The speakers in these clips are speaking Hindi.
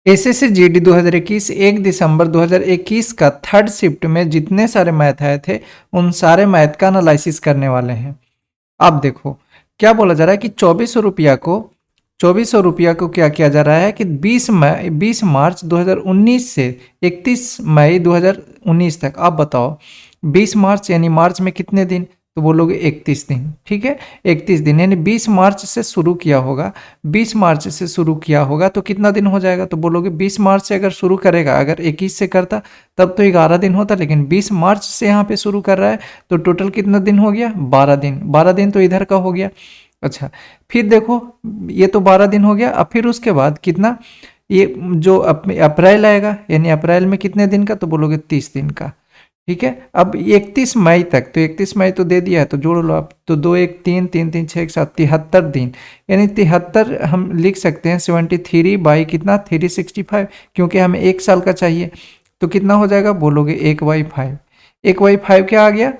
एसएससी जीडी 2021 1 दिसंबर 2021 का थर्ड शिफ्ट में जितने सारे मैथ आए थे उन सारे मैथ का एनालिसिस करने वाले हैं। अब देखो क्या बोला जा रहा है कि 2400 रुपया को क्या किया जा रहा है कि 20 मार्च 2019 से 31 मई 2019 तक। आप बताओ 20 मार्च यानी मार्च में कितने दिन, तो बोलोगे 31 दिन। ठीक है, 31 दिन यानी 20 मार्च से शुरू किया होगा। 20 मार्च से शुरू किया होगा तो कितना दिन हो जाएगा, तो बोलोगे 20 मार्च से अगर शुरू करेगा, अगर 21 से करता तब तो 11 दिन होता, लेकिन 20 मार्च से यहाँ पे शुरू कर रहा है तो टोटल कितना दिन हो गया, 12 दिन। 12 दिन तो इधर का हो गया। अच्छा, फिर देखो ये तो 12 दिन हो गया। अब फिर उसके बाद कितना, ये जो अप्रैल आएगा यानी अप्रैल में कितने दिन का, तो बोलोगे 30 दिन का। ठीक है, अब 31 मई तक, तो 31 मई तो दे दिया है तो जोड़ लो आप, तो 2 1 3 3 3 6 7 73 दिन, यानी 73 हम लिख सकते हैं 73 बाई कितना 365, क्योंकि हमें एक साल का चाहिए। तो कितना हो जाएगा, बोलोगे 1/5। 1/5 क्या आ गया,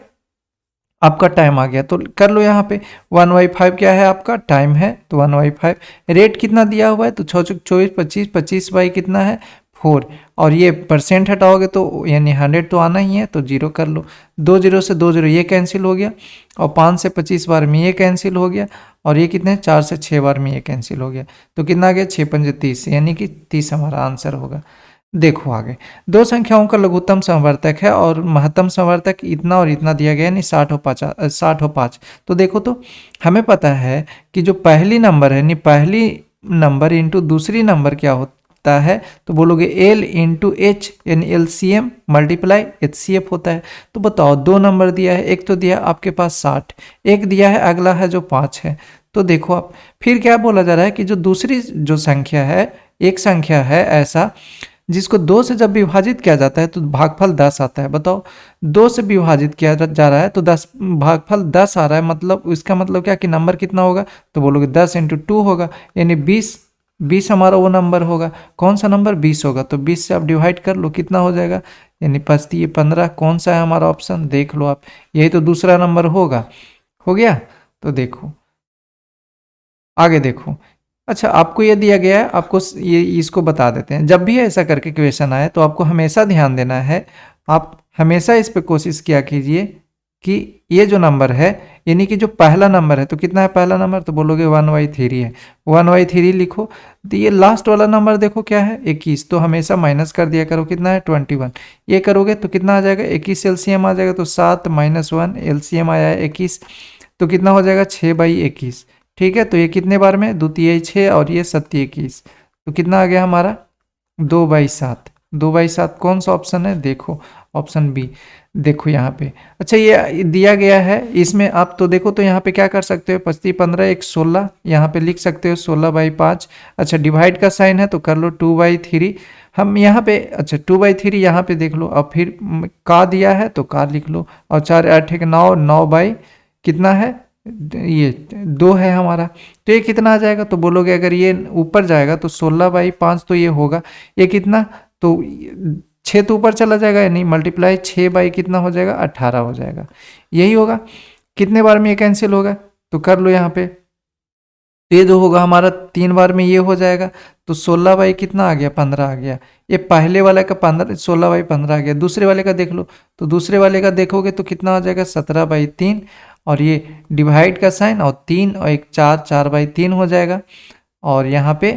आपका टाइम आ गया। तो कर लो यहाँ पे 1/5 क्या है, आपका टाइम है, तो 1/5। रेट कितना दिया हुआ है, तो 6 चौक 24 25, 25 बाई कितना है 4, और ये परसेंट हटाओगे तो यानी 100 तो आना ही है, तो 0 कर लो। 2 0 से 2 0 ये कैंसिल हो गया, और 5 से 25 बार में ये कैंसिल हो गया, और ये कितने 4 से 6 बार में ये कैंसिल हो गया, तो कितना आ गया 6 5 30, यानी कि 30 हमारा आंसर होगा। देखो आगे, दो संख्याओं का लघुत्तम समवर्तक है और महत्तम समवर्तक इतना और इतना दिया गया, यानी 60 और 5। तो देखो, तो हमें पता है कि जो पहली नंबर है, यानी पहली नंबर इंटू दूसरी नंबर क्या होता है, तो बोलोगे एल इंटू एच, यानी एलसीएम मल्टीप्लाई एचसीएफ होता है। तो बताओ दो नंबर दिया है, एक तो दिया आपके पास 60, एक दिया है अगला है जो 5 है। तो देखो आप फिर क्या बोला जा रहा है कि जो दूसरी जो संख्या है, एक संख्या है ऐसा जिसको 2 से जब विभाजित किया जाता है तो भागफल 10 आता है। बताओ 2 से विभाजित किया जा रहा है तो 10 भागफल 10 आ रहा है, मतलब इसका मतलब क्या कि नंबर कितना होगा, तो बोलोगे 10 इंटू 2 होगा, यानी 20 हमारा वो नंबर होगा। कौन सा नंबर, 20 होगा। तो 20 से आप डिवाइड कर लो, कितना हो जाएगा, यानी 5 ये 15। कौन सा है हमारा ऑप्शन, देख लो आप, यही तो दूसरा नंबर होगा। हो गया, तो देखो आगे देखो। अच्छा, आपको ये दिया गया है, आपको ये इसको बता देते हैं। जब भी ऐसा करके क्वेश्चन आए तो आपको हमेशा ध्यान देना है, आप हमेशा इस पे कोशिश किया कीजिए कि ये जो नंबर है, यानी कि जो पहला नंबर है, तो कितना है पहला नंबर, तो बोलोगे 1/3 है, 1/3 लिखो। तो ये लास्ट वाला नंबर देखो क्या है 21, तो हमेशा माइनस कर दिया करो, कितना है 21। ये करोगे तो कितना आ जाएगा, 21 एलसीएम आ जाएगा, तो 7 - 1 एलसीएम आया है 21, तो कितना हो जाएगा 6/21। ठीक है, तो ये कितने बार में, द्वितीय 6 और ये सत्य 21, तो कितना आ गया हमारा 2/7। 2/7 कौन सा ऑप्शन है, देखो ऑप्शन बी। देखो यहाँ पे, अच्छा ये दिया गया है, इसमें आप तो देखो, तो यहाँ पे क्या कर सकते हो, 25 15 1 16, यहाँ पे लिख सकते हो 16/5। अच्छा, डिवाइड का साइन है तो कर लो 2/3। हम यहाँ पे, अच्छा 2/3 यहाँ पे देख लो, अब फिर का दिया है तो का लिख लो, और 4 8 1 9, 9 कितना है, ये 2 है हमारा। तो ये कितना आ जाएगा, तो बोलोगे अगर ये ऊपर जाएगा तो 16/5 तो ये होगा, ये कितना, तो 6 तो ऊपर चला जाएगा, यानी मल्टीप्लाई 6 बाई कितना हो जाएगा 18 हो जाएगा, यही होगा। कितने बार में ये कैंसिल होगा, तो कर लो यहाँ पे, ये जो होगा हमारा 3 बार में ये हो जाएगा, तो 16 बाई कितना आ गया 15 आ गया। ये पहले वाले का 15 16/15 आ गया। दूसरे वाले का देख लो, तो दूसरे वाले का देखोगे तो कितना आ जाएगा 17/3, और ये डिवाइड का साइन और 3 और एक 4, 4/3 हो जाएगा। और यहाँ पे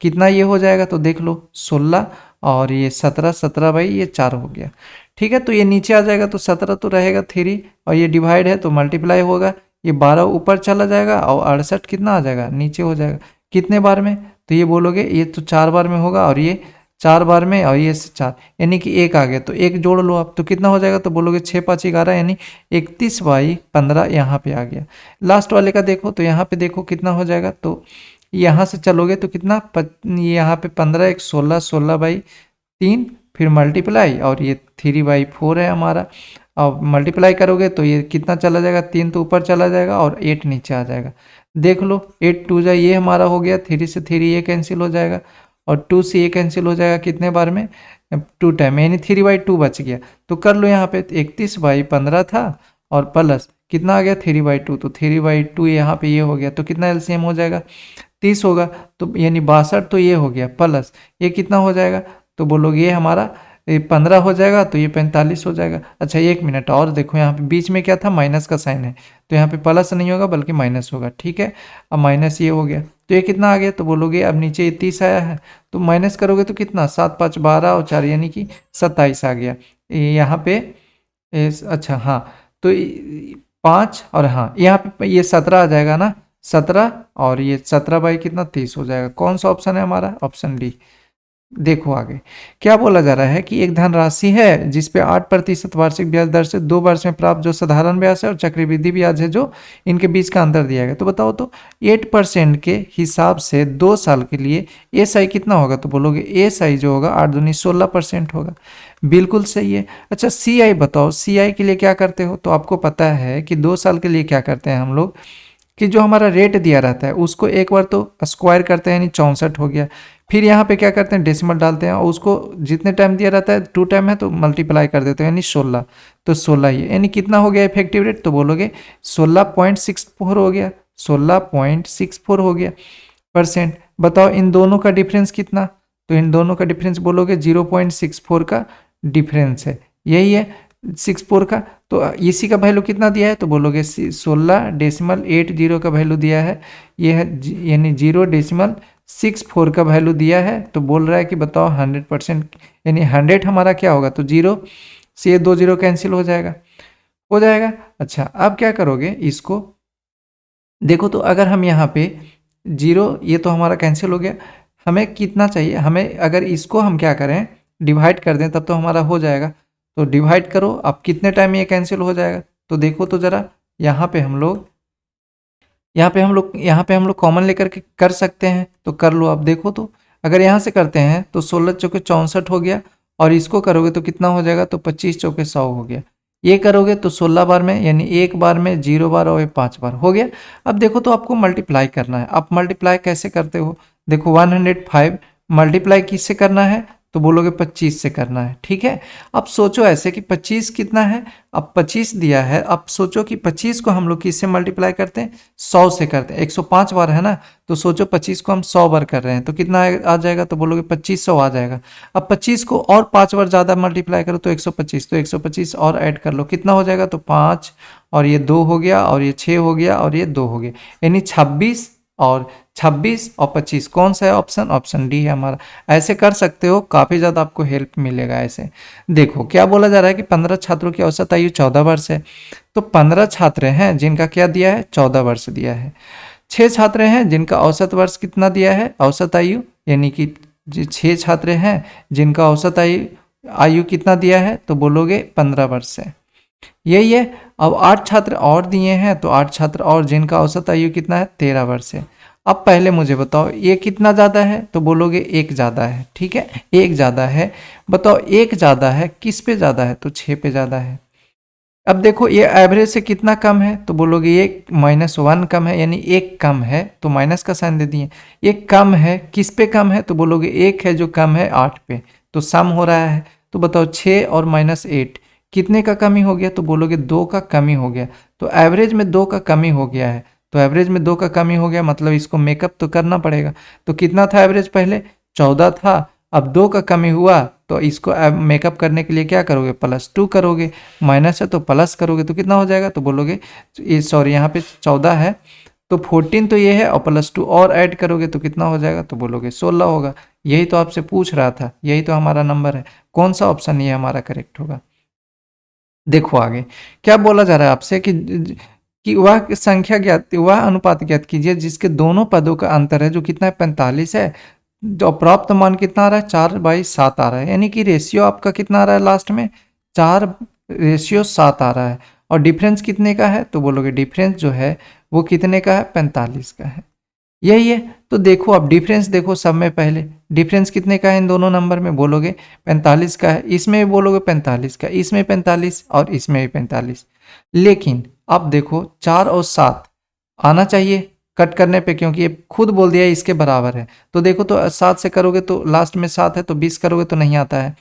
कितना ये हो जाएगा, तो देख लो 16 और ये 17, 17/4 हो गया। ठीक है, तो ये नीचे आ जाएगा, तो 17 तो रहेगा 3, और ये डिवाइड है तो मल्टीप्लाई होगा, ये 12 ऊपर चला जाएगा, और 68 कितना आ जाएगा नीचे हो जाएगा। कितने बार में, तो ये बोलोगे ये तो 4 बार में होगा, और ये 4 बार में, और ये 4, यानी कि 1 आ गया, तो 1 जोड़ लो आप, तो कितना हो जाएगा, तो बोलोगे 6 5 11, यानी 31/15 यहाँ पे आ गया। लास्ट वाले का देखो, तो यहाँ पे देखो कितना हो जाएगा, तो यहाँ से चलोगे तो कितना, यहाँ पे 15 1 16, 16/3, फिर मल्टीप्लाई, और ये 3/4 है हमारा, और मल्टीप्लाई करोगे तो ये कितना चला जाएगा, 3 तो ऊपर चला जाएगा और 8 नीचे आ जाएगा। देख लो 8 2 ये हमारा हो गया, 3 से 3 ये कैंसिल हो जाएगा, और 2 से ये कैंसिल हो जाएगा, कितने बार में 2 टाइम, यानी 3/2 बच गया। तो कर लो यहाँ पे 31/15 था, और प्लस कितना आ गया 3/2, तो 3/2 यहाँ पे ये हो गया, तो कितना एलसीएम हो जाएगा 30 होगा, तो यानी 62, तो ये हो गया प्लस ये कितना हो जाएगा, तो बोलोगे ये हमारा 15 हो जाएगा, तो ये 45 हो जाएगा। अच्छा 1 मिनट और देखो, यहाँ पे बीच में क्या था, माइनस का साइन है, तो यहाँ पे प्लस नहीं होगा बल्कि माइनस होगा, ठीक है। अब माइनस ये हो गया, तो ये कितना आ गया, तो बोलोगे अब नीचे ये 30 आया है, तो माइनस करोगे तो कितना, 7 5 12 और 4 यानी कि 27 आ गया। यहाँ पे अच्छा हाँ, तो 5 और हाँ यहाँ पे ये 17 आ जाएगा ना, 17 और ये 17 बाई कितना 30 हो जाएगा। कौन सा ऑप्शन है हमारा, ऑप्शन डी। देखो आगे क्या बोला जा रहा है कि एक धनराशि है जिसपे 8% वार्षिक ब्याज दर से 2 वर्ष में प्राप्त जो साधारण ब्याज है और चक्रवृद्धि ब्याज है जो इनके बीच का अंतर दिया गया। तो बताओ तो 8% के हिसाब से 2 साल के लिए एस आई कितना होगा, तो बोलोगे एस आई जो होगा 8 दूनी 16% होगा। बिल्कुल सही है। अच्छा सी आई बताओ, सी आई के लिए क्या करते हो, तो आपको पता है कि 2 साल के लिए क्या करते हैं हम लोग कि जो हमारा रेट दिया रहता है उसको एक बार तो स्क्वायर करते हैं, यानी 64 हो गया। फिर यहाँ पे क्या करते हैं, डेसिमल डालते हैं और उसको जितने टाइम दिया रहता है 2 टाइम है तो मल्टीप्लाई कर देते हैं, यानी 16, तो 16 ही है। यानी कितना हो गया इफेक्टिव रेट, तो बोलोगे 16.64 हो गया, 16.64 हो गया परसेंट। बताओ इन दोनों का डिफरेंस कितना, तो इन दोनों का डिफरेंस बोलोगे 0.64 का डिफरेंस है, यही है 64 का। तो इसी का वैल्यू कितना दिया है, तो बोलोगे 16.80 का वैल्यू दिया है, ये है यानी 0.64 का वैल्यू दिया है। तो बोल रहा है कि बताओ 100%, यानी 100 हमारा क्या होगा, तो 0 से ये 2 0 कैंसिल हो जाएगा, हो जाएगा। अच्छा अब क्या करोगे इसको, देखो तो अगर हम यहाँ पे 0, ये तो हमारा कैंसिल हो गया, हमें कितना चाहिए, हमें अगर इसको हम क्या करें डिवाइड कर दें तब तो हमारा हो जाएगा। तो डिवाइड करो, अब कितने टाइम ये कैंसिल हो जाएगा, तो देखो तो ज़रा यहाँ पे हम लोग कॉमन लेकर के कर सकते हैं, तो कर लो। अब देखो तो अगर यहाँ से करते हैं तो 16 चौके 64 हो गया, और इसको करोगे तो कितना हो जाएगा, तो 25 चौके 100 हो गया। ये करोगे तो 16 बार में, यानी एक बार में 0 बार और 5 बार हो गया। अब देखो तो आपको मल्टीप्लाई करना है। आप मल्टीप्लाई कैसे करते हो, देखो 105 मल्टीप्लाई किससे करना है, तो बोलोगे 25 से करना है, ठीक है। अब सोचो ऐसे कि 25 कितना है, अब 25 दिया है, अब सोचो कि 25 को हम लोग किससे मल्टीप्लाई करते हैं, 100 से करते हैं, 105 बार है ना, तो सोचो 25 को हम 100 बार कर रहे हैं तो कितना आ जाएगा, तो बोलोगे 2500 आ जाएगा। अब 25 को और 5 बार ज़्यादा मल्टीप्लाई करो तो 125, तो 125 और ऐड कर लो, कितना हो जाएगा, तो 5 और ये 2 हो गया और ये 6 हो गया और ये 2 हो गया, यानी 26 और 26 और 25 कौन सा है ऑप्शन, ऑप्शन डी है हमारा। ऐसे कर सकते हो, काफ़ी ज़्यादा आपको हेल्प मिलेगा ऐसे। देखो क्या बोला जा रहा है कि 15 छात्रों की औसत आयु 14 वर्ष है, तो 15 छात्र हैं जिनका क्या दिया है, 14 वर्ष दिया है। 6 छात्र हैं जिनका औसत वर्ष कितना दिया है, औसत आयु, यानी कि 6 छात्र हैं जिनका औसत आयु कितना दिया है, तो बोलोगे 15 वर्ष है, यही है। अब 8 छात्र और दिए हैं, तो 8 छात्र और जिनका औसत आयु कितना है, 13 वर्ष है। अब पहले मुझे बताओ ये कितना ज़्यादा है, तो बोलोगे 1 ज़्यादा है, ठीक है 1 ज़्यादा है। बताओ 1 ज़्यादा है किस पे ज़्यादा है, तो 6 पे ज़्यादा है। अब देखो ये एवरेज से कितना कम है, तो बोलोगे ये -1 कम है, यानी 1 कम है, तो माइनस का साइन दे दिए। ये कम है किस पे कम है, तो बोलोगे 1 है जो कम है 8 पे, तो सम हो रहा है। तो बताओ 6 और -8 कितने का कमी हो गया, तो बोलोगे 2 का कमी हो गया। तो एवरेज में 2 का कमी हो गया है, तो एवरेज में 2 का कमी हो गया, मतलब इसको मेकअप तो करना पड़ेगा। तो कितना था एवरेज, पहले 14 था, अब 2 का कमी हुआ, तो इसको मेकअप करने के लिए क्या करोगे, +2 करोगे, माइनस है तो प्लस करोगे तो कितना हो जाएगा, तो बोलोगे सॉरी यहाँ पे 14 है तो 14 तो ये है और +2 और ऐड करोगे तो कितना हो जाएगा, तो बोलोगे 16 होगा। यही तो आपसे पूछ रहा था, यही तो हमारा नंबर है। कौन सा ऑप्शन ये हमारा करेक्ट होगा। देखो आगे क्या बोला जा रहा है आपसे कि वह संख्या ज्ञात, वह अनुपात ज्ञात कीजिए जिसके दोनों पदों का अंतर है जो कितना है 45 है, जो प्राप्त मान कितना आ रहा है 4/7 आ रहा है, यानी कि रेशियो आपका कितना आ रहा है लास्ट में 4/7 आ रहा है। और डिफरेंस कितने का है, तो बोलोगे डिफरेंस जो है वो कितने का है, 45 का है, यही है। तो देखो अब डिफरेंस देखो सब में, पहले डिफरेंस कितने का है इन दोनों नंबर में, बोलोगे 45 का है, इसमें भी बोलोगे 45 का, इसमें 45 और इसमें भी 45। लेकिन अब देखो 4 और 7 आना चाहिए कट करने पे, क्योंकि ये खुद बोल दिया इसके बराबर है। तो देखो तो 7 से करोगे तो लास्ट में 7 है तो 20 करोगे तो नहीं आता है,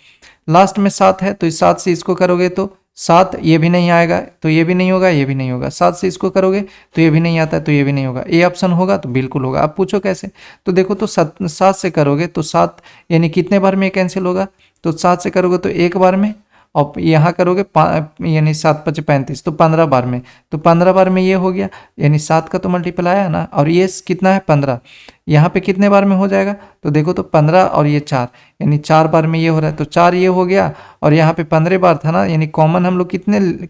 लास्ट में 7 है तो इस 7 से इसको करोगे तो 7 ये भी नहीं आएगा तो ये भी नहीं होगा, ये भी नहीं होगा। 7 से इसको करोगे तो ये भी नहीं आता है तो ये भी नहीं होगा। ए ऑप्शन होगा तो बिल्कुल होगा। अब पूछो कैसे, तो देखो तो 7 से करोगे तो 7 यानी कितने बार में कैंसिल होगा, तो 7 से करोगे तो एक बार में, और यहाँ करोगे यानी 7 5 35 तो 15 बार में, तो 15 बार में ये हो गया, यानी 7 का तो मल्टीप्लाई है ना, और ये कितना है 15, यहाँ पे कितने बार में हो जाएगा, तो देखो तो 15 और ये 4 यानी 4 बार में ये हो रहा है, तो 4 ये हो गया, और यहाँ पे 15 बार था ना, यानी कॉमन हम लोग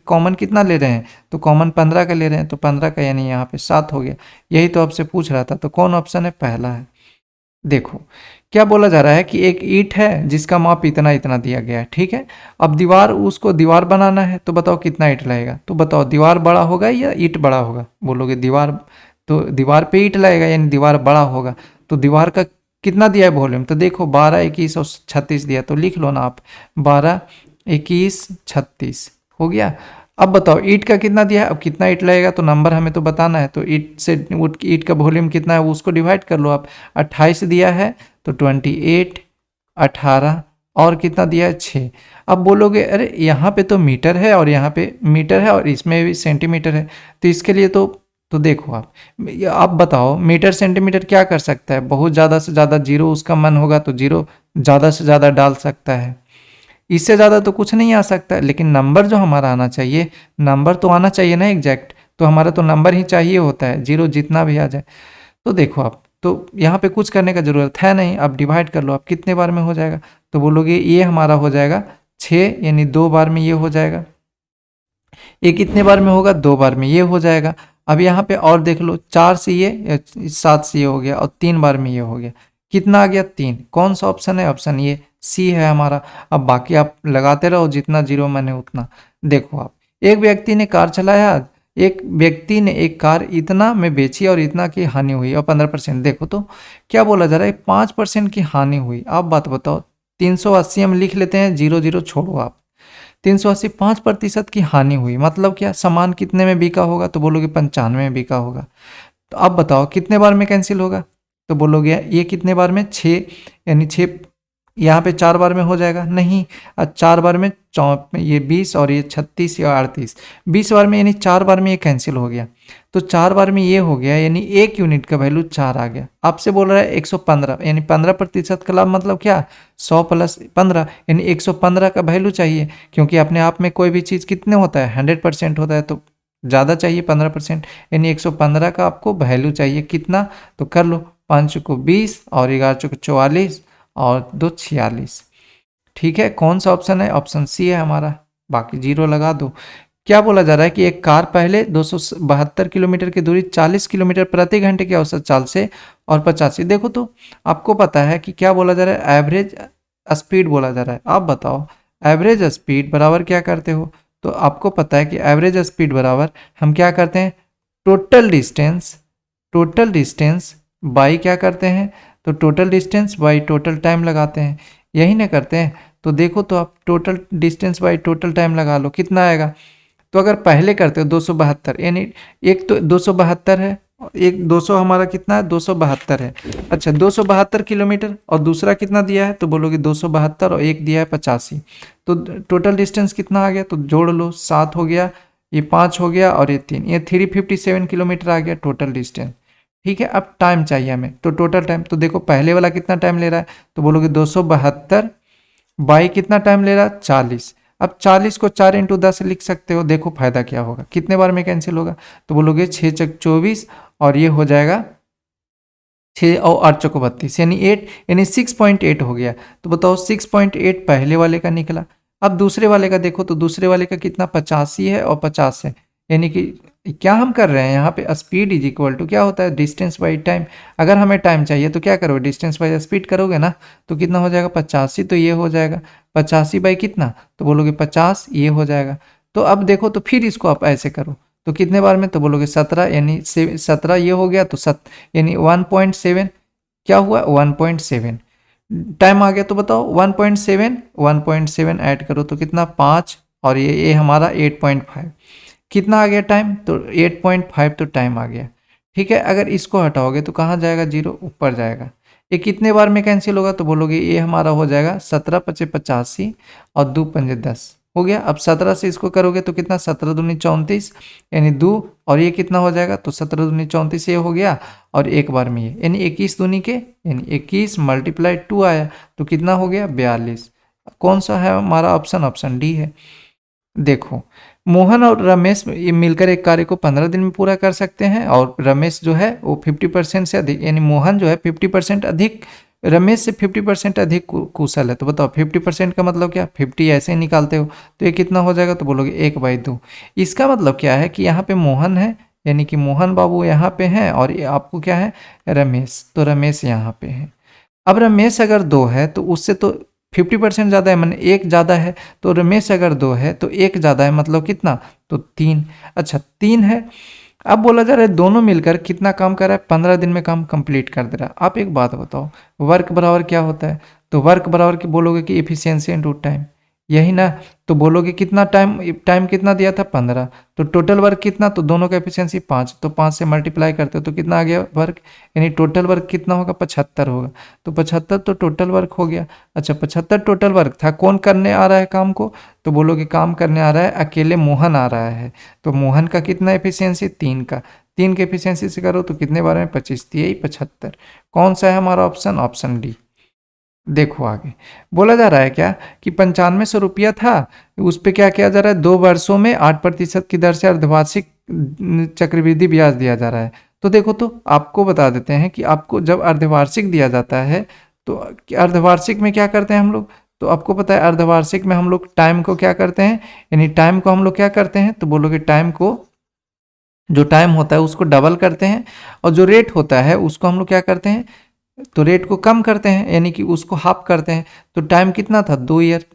कॉमन कितना ले रहे हैं, तो कॉमन 15 का ले रहे हैं, तो 15 का यानी यहाँ पे 7 हो गया। यही तो आपसे पूछ रहा था, तो कौन ऑप्शन है, पहला है। देखो क्या बोला जा रहा है कि एक ईंट है जिसका माप इतना इतना दिया गया है, ठीक है। अब दीवार, उसको दीवार बनाना है, तो बताओ कितना ईंट लगेगा, तो बताओ दीवार बड़ा होगा या ईंट बड़ा होगा, बोलोगे दीवार, तो दीवार पे ईंट लगेगा यानी दीवार बड़ा होगा। तो दीवार का कितना दिया है वॉल्यूम, तो देखो 12 21 और 36 दिया, तो लिख लो ना आप 12 21 36 हो गया। अब बताओ ईंट का कितना दिया है, अब कितना ईंट लगेगा, तो नंबर हमें तो बताना है, तो ईंट से ईंट का वॉल्यूम कितना है उसको डिवाइड कर लो आप। 28 दिया है तो 28 18 और कितना दिया है 6। अब बोलोगे अरे यहाँ पे तो मीटर है और यहाँ पे मीटर है और इसमें भी सेंटीमीटर है, तो इसके लिए तो देखो आप बताओ मीटर सेंटीमीटर क्या कर सकता है, बहुत ज़्यादा से ज़्यादा जीरो उसका मन होगा तो जीरो ज़्यादा से ज़्यादा डाल सकता है, इससे ज़्यादा तो कुछ नहीं आ सकता। लेकिन नंबर जो हमारा आना चाहिए, नंबर तो आना चाहिए ना एग्जैक्ट, तो हमारा तो नंबर ही चाहिए होता है, जीरो जितना भी आ जाए। तो देखो आप, तो यहाँ पे कुछ करने का ज़रूरत है नहीं, आप डिवाइड कर लो, आप कितने बार में हो जाएगा, तो बोलोगे ये हमारा हो जाएगा 6 यानी 2 बार में ये हो जाएगा। ये कितने बार में होगा, 2 बार में ये हो जाएगा। अब यहाँ पे और देख लो 4 से ये 7 से ये हो गया और 3 बार में ये हो गया, कितना आ गया 3। कौन सा ऑप्शन है, ऑप्शन ये सी है हमारा। अब बाकी आप लगाते रहो जितना जीरो मन है उतना। देखो आप, एक व्यक्ति ने कार चलाया, एक व्यक्ति ने एक कार इतना में बेची और इतना की हानि हुई और 15%। देखो तो क्या बोला जा रहा है, 5% की हानि हुई। आप बात बताओ, 380 हम लिख लेते हैं, 0 0 छोड़ो आप, 380 5% की हानि हुई, मतलब क्या, सामान कितने में बिका होगा, तो बोलोगे 95 में बिका होगा। तो अब बताओ कितने बार में कैंसिल होगा, तो बोलोगे ये कितने बार में, 6 यानी 6 यहाँ पे 4 बार में हो जाएगा, नहीं 4 बार में ये 20 और ये 36 या 38, 20 बार में यानी 4 बार में ये कैंसिल हो गया, तो 4 बार में ये हो गया यानी 1 यूनिट का वैल्यू 4 आ गया। आपसे बोल रहा है 115 यानी 15% का लाभ, मतलब क्या, 100 + 15 यानी 115 का वैल्यू चाहिए, क्योंकि अपने आप में कोई भी चीज़ कितने होता है 100% होता है, तो ज़्यादा चाहिए 15% यानी 115 का आपको वैल्यू चाहिए कितना, तो कर लो 5 को 20 और 11 को 44 और 2 46। ठीक है, कौन सा ऑप्शन है, ऑप्शन सी है हमारा। बाकी जीरो लगा दो। क्या बोला जा रहा है कि एक कार पहले 272 किलोमीटर की दूरी 40 किलोमीटर प्रति घंटे की औसत चाल से और 85, देखो तो आपको पता है कि क्या बोला जा रहा है, एवरेज स्पीड बोला जा रहा है। आप बताओ एवरेज स्पीड बराबर क्या करते हो, तो आपको पता है कि एवरेज स्पीड बराबर हम क्या करते हैं, टोटल डिस्टेंस बाई क्या करते हैं, तो total distance by total time लगाते हैं, यही ना करते हैं। तो देखो तो आप total distance by total time लगा लो कितना आएगा, तो अगर पहले करते हो 272 यानी एक तो 272 है, एक 200 हमारा कितना है 272 है, अच्छा 272 किलोमीटर, और दूसरा कितना दिया है, तो बोलोगे 272 और एक दिया है 85, तो टोटल डिस्टेंस कितना आ गया, तो जोड़ लो 7 हो गया, ये 5 हो गया और ये 3, ये 357 किलोमीटर आ गया टोटल डिस्टेंस। ठीक है, अब टाइम चाहिए हमें, तो टोटल टाइम, तो देखो पहले वाला कितना टाइम ले रहा है, तो बोलोगे 272 बाई कितना टाइम ले रहा है 40। अब 40 को 4 × 10 लिख सकते हो, देखो फायदा क्या होगा, कितने बार में कैंसिल होगा, तो बोलोगे 6 × 24 और ये हो जाएगा 6 और 8 × 32 यानी 8 यानी 6.8 हो गया। तो बताओ 6.8 पहले वाले का निकला। अब दूसरे वाले का देखो, तो दूसरे वाले का कितना 85 है और 50 है, यानी कि क्या हम कर रहे हैं यहाँ पे, स्पीड इज इक्वल टू क्या होता है, डिस्टेंस बाई टाइम। अगर हमें टाइम चाहिए तो क्या करोगे, डिस्टेंस बाई स्पीड करोगे ना, तो कितना हो जाएगा 85, तो ये हो जाएगा 85 बाई कितना, तो बोलोगे 50, ये हो जाएगा। तो अब देखो तो फिर इसको आप ऐसे करो, तो कितने बार में, तो बोलोगे 17 यानी 17 ये हो गया, तो यानी 1.7 क्या हुआ 1.7 टाइम आ गया, तो बताओ 1.7 ऐड करो तो कितना 5 और ये हमारा 8.5 कितना आ गया टाइम, तो 8.5 तो टाइम आ गया। ठीक है, अगर इसको हटाओगे तो कहाँ जाएगा, जीरो ऊपर जाएगा। ये कितने बार में कैंसिल होगा, तो बोलोगे ये हमारा हो जाएगा 17 × 85 और 2 × 10 हो गया। अब 17 से इसको करोगे तो कितना, 17 दूनी 34 यानी 2, और ये कितना हो जाएगा, तो 17 दूनी 34 ये हो गया, और एक बार में ये यानी 21 दूनी के यानी 21 मल्टीप्लाई 2 आया तो कितना हो गया, 42। कौन सा है हमारा ऑप्शन, ऑप्शन डी है। देखो, मोहन और रमेश ये मिलकर एक कार्य को 15 दिन में पूरा कर सकते हैं, और रमेश जो है वो 50% से अधिक, यानी मोहन जो है 50% अधिक, रमेश से 50% अधिक कुशल है। तो बताओ 50% का मतलब क्या, 50 ऐसे ही निकालते हो तो ये कितना हो जाएगा, तो बोलोगे 1/2। इसका मतलब क्या है कि यहाँ पे मोहन है, यानी कि मोहन बाबू यहाँ पे हैं, और ये आपको क्या है, रमेश, तो रमेश यहाँ पे है। अब रमेश अगर 2 है तो उससे तो 50% ज़्यादा है, मैंने एक ज़्यादा है, तो रमेश अगर 2 है तो एक ज़्यादा है, मतलब कितना, तो 3। अच्छा 3 है। अब बोला जा रहा है दोनों मिलकर कितना काम कर रहा है, 15 दिन में काम कंप्लीट कर दे रहा है। आप एक बात बताओ, वर्क बराबर क्या होता है, तो वर्क बराबर की बोलोगे कि एफिशिएंसी इनटू टाइम, यही ना। तो बोलोगे कितना टाइम, टाइम कितना दिया था 15, तो टोटल वर्क कितना, तो दोनों का एफिशिएंसी 5, तो 5 से मल्टीप्लाई करते हो तो कितना आ गया वर्क, यानी टोटल वर्क कितना होगा, 75 होगा। तो 75 तो टोटल वर्क हो गया। अच्छा 75 टोटल वर्क था, कौन करने आ रहा है काम को, तो बोलोगे काम करने आ रहा है अकेले मोहन आ रहा है। तो मोहन का कितना एफिशिएंसी, 3 का, 3 के एफिशिएंसी से करो तो कितने बार में 25, यही 75। कौन सा है हमारा ऑप्शन, ऑप्शन डी। देखो आगे बोला जा रहा है क्या कि 9500 रुपया था, उस पे क्या किया जा रहा है, 2 वर्षों में 8% की दर से अर्धवार्षिक चक्रवृद्धि ब्याज दिया जा रहा है। तो देखो, तो आपको बता देते हैं कि आपको जब अर्धवार्षिक दिया जाता है तो अर्धवार्षिक में क्या करते हैं हम लोग, तो आपको पता है अर्धवार्षिक में हम लोग टाइम को क्या करते हैं, यानी टाइम को हम लोग क्या करते हैं, तो बोलोगे टाइम को, जो टाइम होता है उसको डबल करते हैं, और जो रेट होता है उसको हम लोग क्या करते हैं, तो रेट को कम करते हैं, यानी कि उसको हाफ करते हैं। तो टाइम कितना था, 2 ईयर,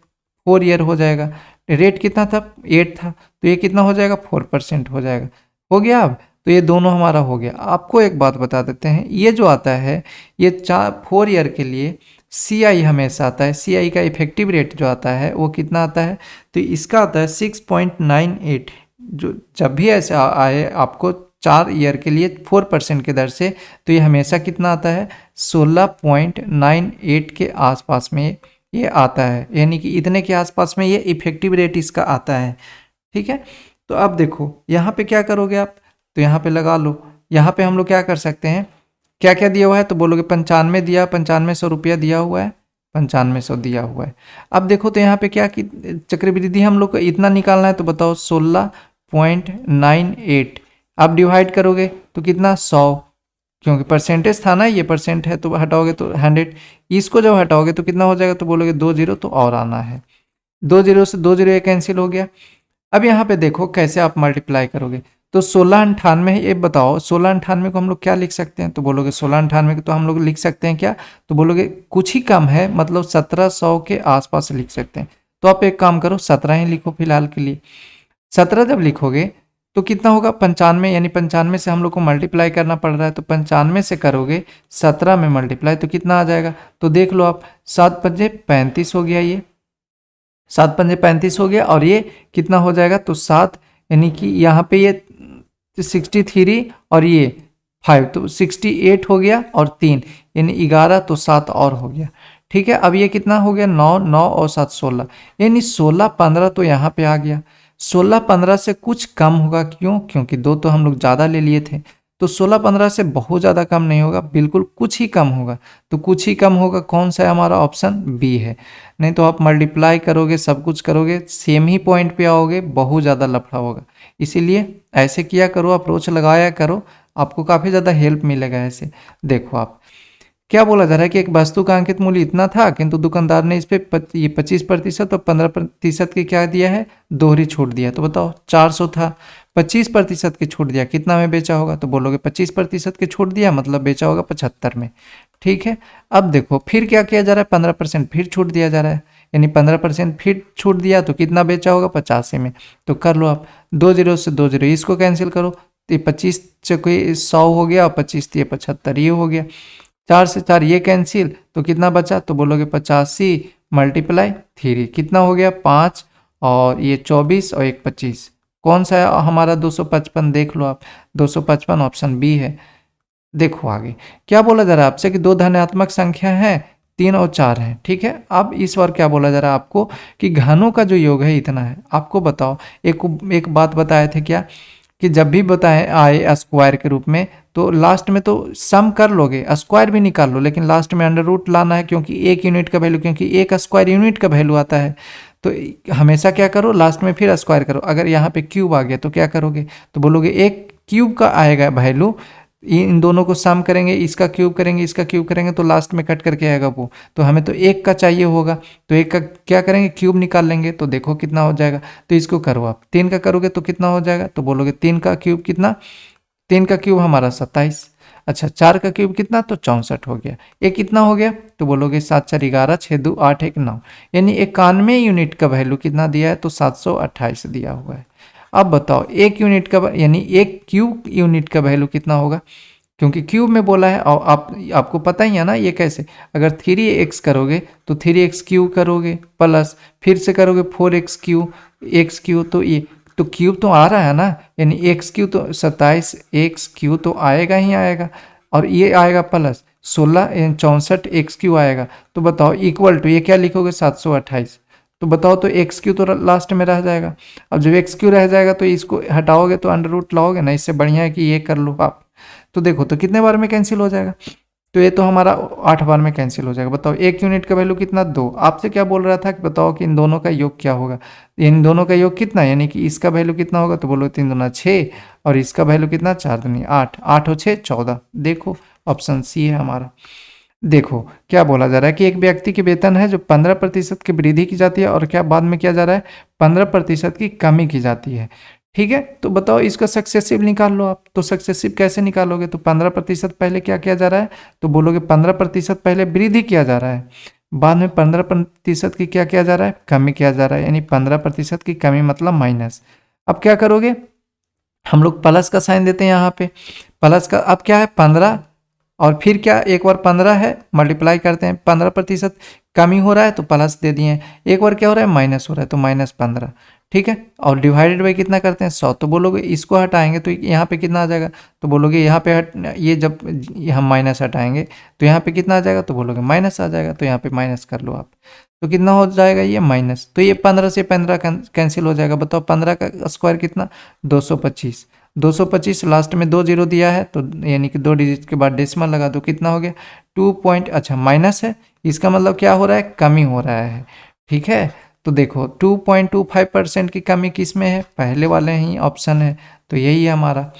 4 ईयर हो जाएगा। रेट कितना था, 8 था, तो ये कितना हो जाएगा, 4% हो जाएगा। हो गया। अब तो ये दोनों हमारा हो गया। आपको एक बात बता देते हैं, ये जो आता है ये 4 ईयर के लिए CI हमेशा आता है। CI का इफेक्टिव रेट जो आता है वो कितना आता है, तो इसका आता है 6.98। जो जब भी ऐसे आए आपको 4 ईयर के लिए 4% के दर से, तो ये हमेशा कितना आता है, 16.98 के आसपास में ये आता है, यानी कि इतने के आसपास में ये इफेक्टिव रेट इसका आता है। ठीक है। तो अब देखो यहाँ पे क्या करोगे आप, तो यहाँ पे लगा लो, यहाँ पे हम लोग क्या कर सकते हैं, क्या क्या दिया हुआ है, तो बोलोगे 95 दिया, 9500 रुपया दिया हुआ है, 9500 दिया हुआ है। अब देखो तो यहाँ पे क्या कि चक्रवृद्धि हम लोग को इतना निकालना है, तो बताओ 16.98, आप डिवाइड करोगे तो कितना, 100, क्योंकि परसेंटेज था ना, ये परसेंट है तो हटाओगे तो 100, इसको जब हटाओगे तो कितना हो जाएगा, तो बोलोगे 2 जीरो तो और आना है, 2 जीरो से 2 जीरो ये कैंसिल हो गया। अब यहाँ पे देखो कैसे आप मल्टीप्लाई करोगे, तो 1698, ये बताओ 1698 को हम लोग क्या लिख सकते हैं, तो बोलोगे 1698 को तो हम लोग लिख सकते हैं क्या, तो बोलोगे कुछ ही कम है, मतलब 1700 के आसपास लिख सकते हैं। तो आप एक काम करो 17 ही लिखो फिलहाल के लिए। 17 जब लिखोगे तो कितना होगा, 95, यानी 95 से हम लोग को मल्टीप्लाई करना पड़ रहा है, तो 95 से करोगे 17 में मल्टीप्लाई तो कितना आ जाएगा, तो देख लो आप, 7 पंजे 35 हो गया, ये 7 पंजे 35 हो गया, और ये कितना हो जाएगा, तो 7, यानी कि यहाँ पे ये 63 और ये 5 तो 68 हो गया, और 3 यानी 11, तो 7 और हो गया। ठीक है। अब ये कितना हो गया, 9, 9 और 7 16, यानी 16 15 तो यहाँ पे आ गया। 16 15 से कुछ कम होगा, क्यों, क्योंकि 2 तो हम लोग ज़्यादा ले लिए थे, तो 16 15 से बहुत ज़्यादा कम नहीं होगा, बिल्कुल कुछ ही कम होगा। तो कुछ ही कम होगा, कौन सा है हमारा ऑप्शन बी है। नहीं तो आप मल्टीप्लाई करोगे, सब कुछ करोगे, सेम ही पॉइंट पे आओगे, बहुत ज़्यादा लफड़ा होगा। इसीलिए ऐसे किया करो, अप्रोच लगाया करो, आपको काफ़ी ज़्यादा हेल्प मिलेगा ऐसे। देखो आप क्या बोला जा रहा है कि एक वस्तु का अंकित मूल्य इतना था, किंतु दुकानदार ने इस पे ये 25% और 15% की क्या दिया है, दोहरी छूट दिया। तो बताओ 400 था, 25% की छूट दिया, कितना में बेचा होगा, तो बोलोगे 25% की छूट दिया मतलब बेचा होगा 75 में। ठीक है। अब देखो फिर क्या किया जा रहा है, 15% फिर छूट दिया जा रहा है, यानी 15% फिर छूट दिया तो कितना बेचा होगा, 85 में। तो कर लो आप, 2 जीरो से 2 जीरो इसको कैंसिल करो, तो 25 चौके 100 हो गया, और 25 दिए 75, ये हो गया। 4 से 4 ये कैंसिल, तो कितना बचा, तो बोलोगे 85 मल्टीप्लाई 3, कितना हो गया 5, और ये 24 और एक 25, कौन सा है हमारा 255, देख लो आप, 255 ऑप्शन बी है। देखो आगे क्या बोला जा रहा है आपसे कि 2 धनात्मक संख्या है, 3 और 4 है, ठीक है। अब इस बार क्या बोला जा रहा है आपको कि घनों का जो योग है इतना है। आपको बताओ, एक बात बताए थे क्या कि जब भी बताए आए स्क्वायर के रूप में तो लास्ट में तो सम कर लोगे, स्क्वायर भी निकाल लो, लेकिन लास्ट में अंडर रूट लाना है, क्योंकि एक यूनिट का वैल्यू, क्योंकि एक स्क्वायर यूनिट का वैल्यू आता है। तो हमेशा क्या करो, लास्ट में फिर स्क्वायर करो। अगर यहाँ पे क्यूब आ गया तो क्या करोगे, तो बोलोगे एक क्यूब का आएगा वैल्यू, इन दोनों को सम करेंगे, इसका क्यूब करेंगे, इसका क्यूब करेंगे, तो लास्ट में कट करके आएगा वो। तो हमें तो एक का चाहिए होगा, तो एक का क्या करेंगे, क्यूब निकाल लेंगे, तो देखो कितना हो जाएगा। तो इसको करो आप, 3 का करोगे तो कितना हो जाएगा, तो बोलोगे 3 का क्यूब कितना, 3 का क्यूब हमारा 27। अच्छा, 4 का क्यूब कितना, तो 64 हो गया। एक कितना हो गया, तो बोलोगे 7 4 11, 6 2 8 1 9, यानी 91 यूनिट का वैल्यू कितना दिया है, तो 728 दिया हुआ है। अब बताओ एक यूनिट का यानी एक क्यूब यूनिट का वैल्यू कितना होगा, क्योंकि क्यूब में बोला है। और आपको पता ही है ना ये कैसे, अगर 3x करोगे तो 3x क्यूब करोगे, प्लस फिर से करोगे 4x क्यूब, एक्स क्यूब, तो ये तो क्यूब तो आ रहा है ना, यानी एक्स क्यूब तो 27 एक्स क्यूब तो आएगा ही आएगा, और ये आएगा प्लस 16 64 एक्स क्यूब आएगा। तो बताओ इक्वल टू ये क्या लिखोगे, 728। तो बताओ, तो एक्स क्यू तो लास्ट में रह जाएगा। अब जब एक्स क्यू रह जाएगा तो इसको हटाओगे तो अंडर रूट लाओगे ना, इससे बढ़िया है कि ये कर लो आप। तो देखो तो कितने बार में कैंसिल हो जाएगा, तो ये तो हमारा 8 बार में कैंसिल हो जाएगा। बताओ एक यूनिट का वैल्यू कितना, 2। आपसे क्या बोल रहा था कि बताओ कि इन दोनों का योग क्या होगा, इन दोनों का योग कितना, यानी कि इसका वैल्यू कितना होगा, तो बोलो 3 दूना 6, और इसका वैल्यू कितना, 4 दूनी 8, 8 और 6 14। देखो ऑप्शन सी है हमारा। देखो क्या बोला जा रहा है कि एक व्यक्ति की वेतन है जो 15% की वृद्धि की जाती है, और क्या बाद में किया जा रहा है, 15% की कमी की जाती है, ठीक है। तो बताओ इसका सक्सेसिव निकाल लो आप। तो सक्सेसिव कैसे निकालोगे, तो 15% पहले क्या किया जा रहा है, तो बोलोगे 15% पहले वृद्धि किया जा रहा है, बाद में 15% की क्या किया जा रहा है, कमी किया जा रहा है, यानी 15% की कमी मतलब माइनस। अब क्या करोगे, हम लोग प्लस का साइन देते हैं यहाँ पे, प्लस का अब क्या है 15, और फिर क्या एक बार 15 है मल्टीप्लाई करते हैं, 15% कमी हो रहा है तो प्लस दे दिए, एक बार क्या हो रहा है माइनस हो रहा है तो -15, ठीक है। और डिवाइडेड बाई कितना करते हैं 100, तो बोलोगे इसको हटाएंगे तो यहाँ पे कितना आ जाएगा, तो बोलोगे यहाँ पे ये जब हम माइनस हटाएंगे तो यहाँ पे कितना आ जाएगा, तो बोलोगे माइनस आ जाएगा, तो यहाँ पे माइनस कर लो आप, तो कितना हो जाएगा ये माइनस, तो ये 15 से 15 कैंसिल हो जाएगा। बताओ 15 का स्क्वायर कितना, 225, 225 लास्ट में 2 जीरो दिया है, तो यानी कि 2 डिजिट के बाद डेसिमल लगा दो, कितना हो गया 2 पॉइंट, अच्छा माइनस है, इसका मतलब क्या हो रहा है, कमी हो रहा है, ठीक है। तो देखो 2.25% की कमी किस में है, पहले वाले ही ऑप्शन है, तो यही है हमारा।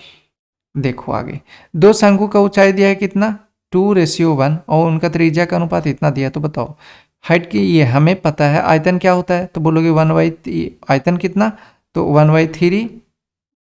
देखो आगे, दो शंकु का ऊंचाई दिया है कितना, 2:1, और उनका त्रिज्या का अनुपात इतना दिया, तो बताओ हाइट की ये हमें पता है, आयतन क्या होता है, तो बोलोगे 1/, आयतन कितना, तो 1/3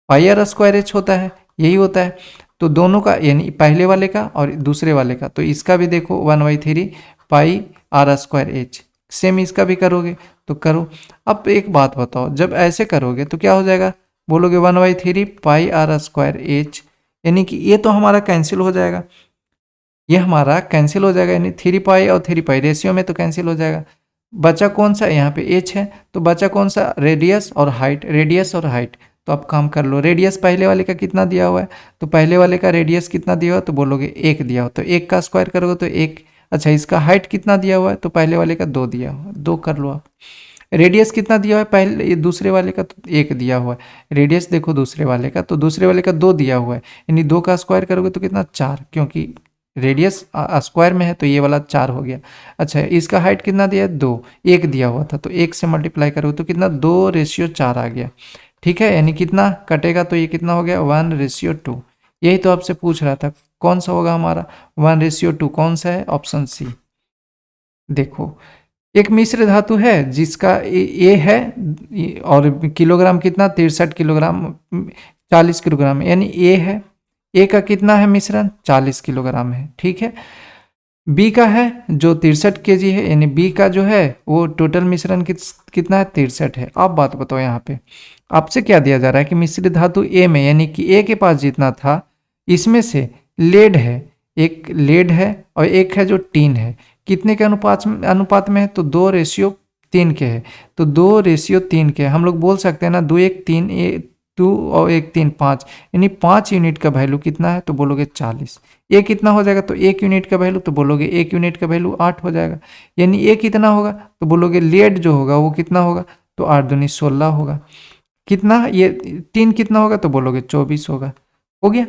पाई आर स्क्वायर एच होता है, यही होता है। तो दोनों का यानी पहले वाले का और दूसरे वाले का, तो इसका भी देखो 1/3 पाई आर स्क्वायर एच, सेम इसका भी करोगे तो करो। अब एक बात बताओ, जब ऐसे करोगे तो क्या हो जाएगा, बोलोगे 1/3 पाई आर स्क्वायर एच, यानी कि ये तो हमारा कैंसिल हो जाएगा, ये हमारा कैंसिल हो जाएगा, यानी 3 पाई और 3 पाई रेशियो में तो कैंसिल हो जाएगा। बचा कौन सा, यहाँ पे एच है, तो बचा कौन सा, रेडियस और हाइट, रेडियस और हाइट। तो आप काम कर लो, रेडियस पहले वाले का कितना दिया हुआ है, तो पहले वाले का रेडियस कितना दिया हुआ है, तो बोलोगे 1 दिया हो, तो 1 का स्क्वायर करोगे तो 1। अच्छा, इसका हाइट कितना दिया हुआ है, तो पहले वाले का 2 दिया हुआ है, 2 कर लो आप। रेडियस कितना दिया हुआ है, पहले ये दूसरे वाले का तो 1 दिया हुआ है, रेडियस देखो दूसरे वाले का, तो दूसरे वाले का 2 दिया हुआ है, यानी 2 का स्क्वायर करोगे तो कितना 4, क्योंकि रेडियस स्क्वायर में है तो ये वाला 4 हो गया। अच्छा, इसका हाइट कितना दिया है, 2, 1 दिया हुआ था, तो 1 से मल्टीप्लाई करोगे तो कितना 2:4 आ गया, ठीक है। यानी कितना कटेगा, तो ये कितना हो गया 1:2। यही तो आपसे पूछ रहा था, कौन सा होगा हमारा 1:2, कौन सा है, ऑप्शन सी। देखो एक मिश्र धातु है जिसका ए है, और किलोग्राम कितना 63 किलोग्राम, 40 किलोग्राम, यानी ए है, ए का कितना है मिश्रण 40 किलोग्राम है, ठीक है। बी का है जो 63 केजी है, यानी बी का जो है वो टोटल मिश्रण कितना है 63 है। अब बात बताओ, यहाँ पे आपसे क्या दिया जा रहा है कि मिश्र धातु ए में, यानी कि ए के पास जितना था इसमें से लेड है, एक लेड है और एक है जो टीन है, कितने के अनुपात में है, तो 2:3 के है, तो 2:3 के हम लोग बोल सकते हैं ना, 2 1 3 2 और 1 3 5, यानी 5 यूनिट का वैल्यू कितना है तो बोलोगे 40। ए कितना हो जाएगा तो 1 यूनिट का वैल्यू तो बोलोगे 1 यूनिट का वैल्यू 8 हो जाएगा। यानी ए कितना होगा तो बोलोगे लेड जो होगा वो कितना होगा तो 8 दूनी 16 होगा। कितना ये टीन कितना होगा तो बोलोगे 24 होगा। हो गया।